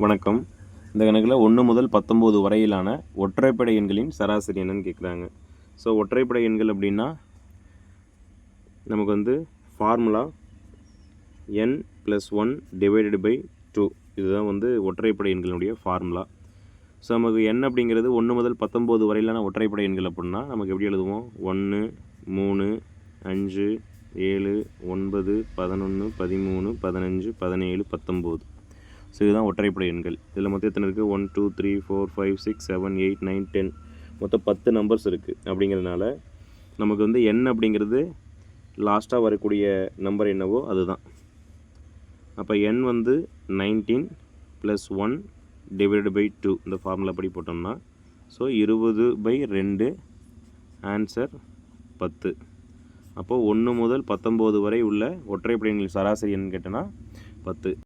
வணக்கம். இந்த கணக்கில் 1 முதல் 19 வரையிலான ஒற்றைப்படை எண்களின் சராசரி என்னன்னு கேட்குறாங்க. ஸோ ஒற்றைப்படை எண்கள் அப்படின்னா நமக்கு வந்து ஃபார்முலா n + 1 / 2 இதுதான் வந்து ஒற்றைப்படை எண்களுடைய ஃபார்முலா. ஸோ நமக்கு n அப்படிங்கிறது 1 முதல் 19 வரையிலான ஒற்றைப்படை எண்கள் அப்படின்னா நமக்கு எப்படி எழுதுவோம்? 1 3 5 7 9 11 13 15 17 19. ஸோ இதுதான் ஒற்றைப்படை எண்கள். இதில் மொத்தம் எத்தனை இருக்குது? 1 2 3 4 5 6 7 8 9 10 மொத்தம் 10 நம்பர்ஸ் இருக்குது. அப்படிங்கிறதுனால நமக்கு வந்து n அப்படிங்கிறது லாஸ்ட்டாக வரக்கூடிய நம்பர் என்னவோ அதுதான். அப்போ n வந்து 19 + 1 / 2 இந்த ஃபார்முலா படி போட்டோம்னா ஸோ 20/2 ஆன்சர் 10. அப்போது 1 முதல் 19 வரை உள்ள ஒற்றைப்படை எண்களின் சராசரி என்னன்னு கேட்டோன்னா 10.